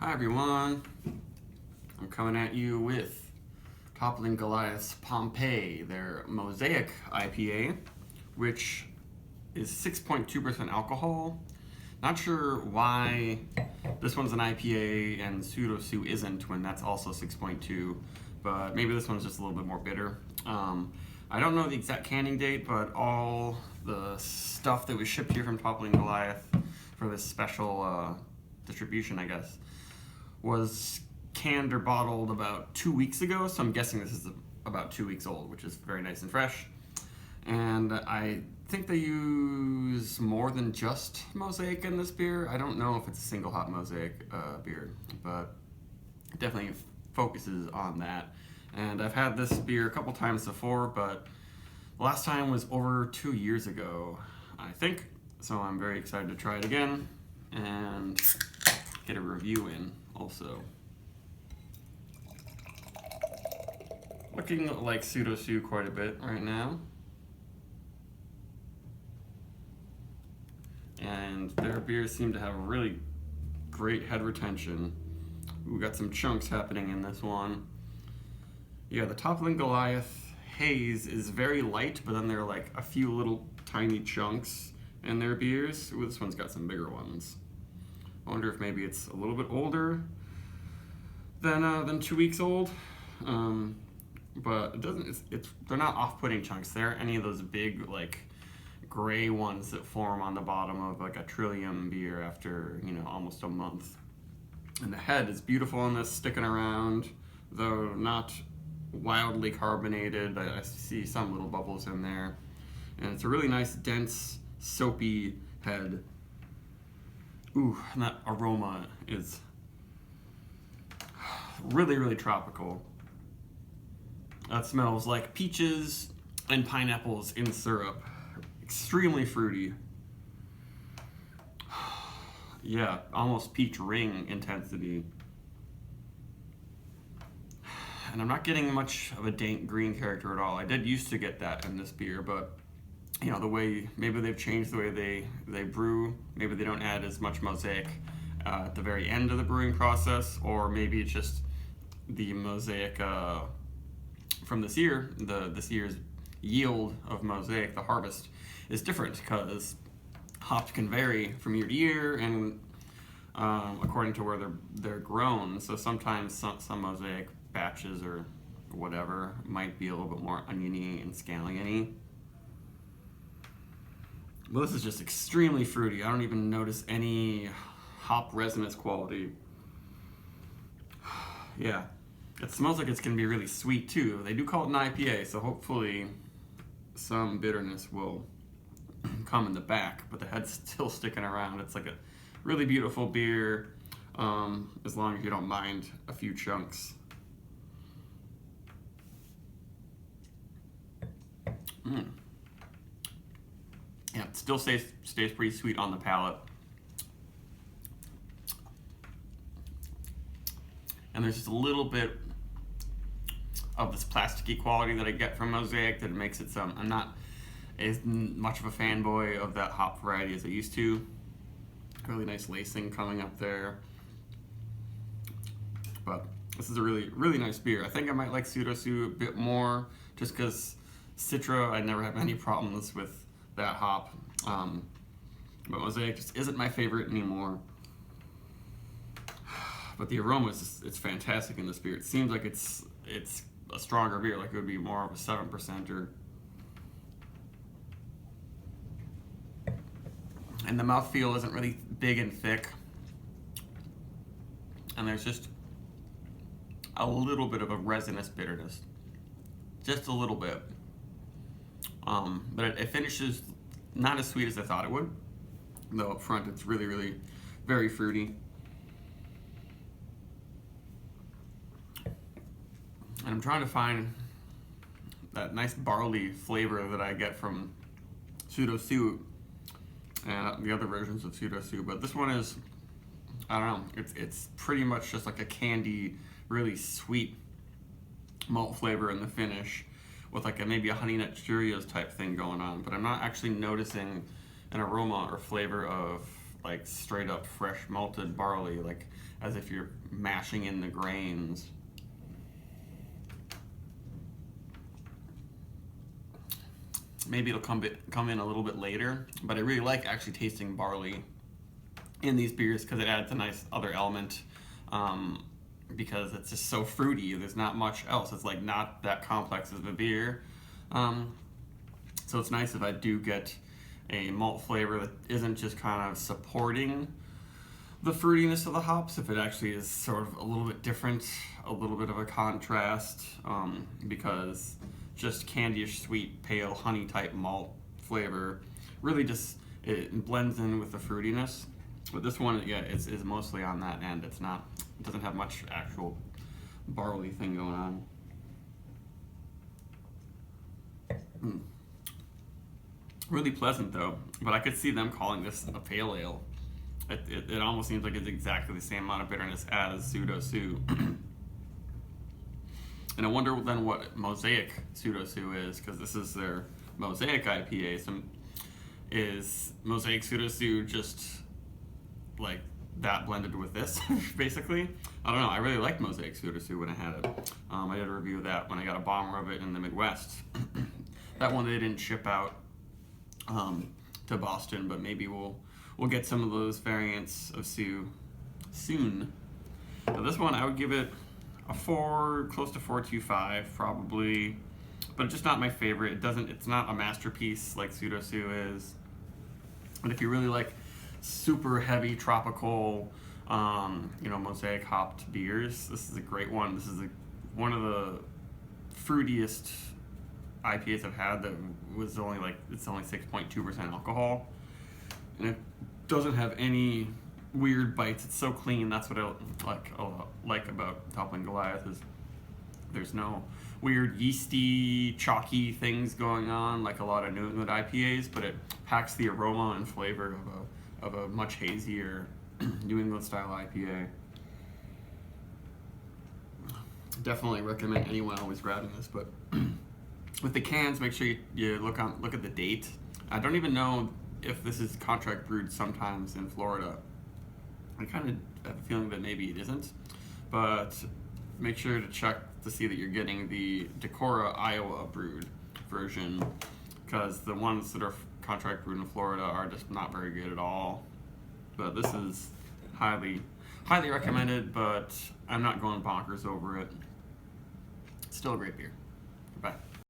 Hi everyone, I'm coming at you with Toppling Goliath's Pompeii, their Mosaic IPA, which is 6.2% alcohol. Not sure why this one's an IPA and Pseudo Sue isn't when that's also 6.2, but maybe this one's just a little bit more bitter. I don't know the exact canning date, but all the stuff that was shipped here from Toppling Goliath for this special distribution, I guess, was canned or bottled about 2 weeks ago, so I'm guessing this is about 2 weeks old, which is very nice and fresh. And I think they use more than just Mosaic in this beer. I don't know if it's a single hop Mosaic beer, but it definitely focuses on that. And I've had this beer a couple times before, but the last time was over 2 years ago, I think. So I'm very excited to try it again and get a review in also. Looking like Pseudo Sue quite a bit right now. And their beers seem to have really great head retention. We got some chunks happening in this one. Yeah, the Toppling Goliath haze is very light, but then there are like a few little tiny chunks in their beers. Ooh, this one's got some bigger ones. I wonder if maybe it's a little bit older than 2 weeks old. But it doesn't. They're not off-putting chunks. There aren't any of those big like gray ones that form on the bottom of like a Trillium beer after almost a month. And the head is beautiful on this, sticking around, though not wildly carbonated. I see some little bubbles in there, and it's a really nice, dense, soapy head. Ooh, and that aroma is really, really tropical. That smells like peaches and pineapples in syrup. Extremely fruity. Yeah, almost peach ring intensity. And I'm not getting much of a dank green character at all. I did used to get that in this beer, but the way, maybe they've changed the way they brew. Maybe they don't add as much Mosaic at the very end of the brewing process, or maybe it's just the Mosaic from this year, this year's yield of Mosaic, the harvest, is different because hops can vary from year to year and according to where they're grown. So sometimes some Mosaic batches or whatever might be a little bit more oniony and scalliony. Well, this is just extremely fruity. I don't even notice any hop resinous quality. Yeah, it smells like it's going to be really sweet too. They do call it an IPA, so hopefully some bitterness will come in the back, but the head's still sticking around. It's like a really beautiful beer, as long as you don't mind a few chunks. Yeah, it still stays pretty sweet on the palate. And there's just a little bit of this plasticky quality that I get from Mosaic that makes it I'm not as much of a fanboy of that hop variety as I used to. Really nice lacing coming up there. But this is a really, really nice beer. I think I might like Pseudo Sue a bit more just because Citra, I never have any problems with that hop. But Mosaic just isn't my favorite anymore. But the aroma it's fantastic in this beer. It seems like it's a stronger beer, like it would be more of a 7%er. And the mouthfeel isn't really big and thick. And there's just a little bit of a resinous bitterness. Just a little bit. But it finishes not as sweet as I thought it would. Though up front it's really, really very fruity. And I'm trying to find that nice barley flavor that I get from Pseudo Sue and the other versions of Pseudo Sue, but this one is, I don't know, it's pretty much just like a candy, really sweet malt flavor in the finish with like maybe a Honey Nut Cheerios type thing going on, but I'm not actually noticing an aroma or flavor of like straight up fresh malted barley, like as if you're mashing in the grains. Maybe it'll come in a little bit later, but I really like actually tasting barley in these beers because it adds a nice other element. Because it's just so fruity. There's not much else. It's like not that complex as a beer. So it's nice if I do get a malt flavor that isn't just kind of supporting the fruitiness of the hops, if it actually is sort of a little bit different, a little bit of a contrast, because just candyish, sweet, pale, honey type malt flavor really just, it blends in with the fruitiness. But this one, yeah, is mostly on that end. It doesn't have much actual barley thing going on. Really pleasant though, but I could see them calling this a pale ale. It almost seems like it's exactly the same amount of bitterness as Pseudo Sue. And I wonder then what Mosaic Pseudo Sue is, because this is their Mosaic IPA. So is Mosaic Pseudo Sue just like that blended with this, basically? I don't know. I really liked Mosaic Pseudo Sue when I had it. I did a review of that when I got a bomber of it in the Midwest. That one they didn't ship out to Boston, but maybe we'll get some of those variants of Sue soon. Now this one I would give it a 4, close to 4.25 probably, but it's just not my favorite. It's not a masterpiece like Pseudo Sue is. But if you really like super heavy tropical, Mosaic hopped beers, this is a great one. This is one of the fruitiest IPAs I've had that was only 6.2% alcohol, and it doesn't have any weird bites. It's so clean. That's what I like about Toppling Goliath, is there's no weird yeasty, chalky things going on like a lot of New England IPAs, but it packs the aroma and flavor of a much hazier New England style IPA. Definitely recommend anyone always grabbing this, but with the cans, make sure you look at the date. I don't even know if this is contract brewed sometimes in Florida. I kind of have a feeling that maybe it isn't, but make sure to check to see that you're getting the Decorah, Iowa brewed version, because the ones that are contract brewed in Florida are just not very good at all. But this is highly recommended, but I'm not going bonkers over it. It's still a great beer.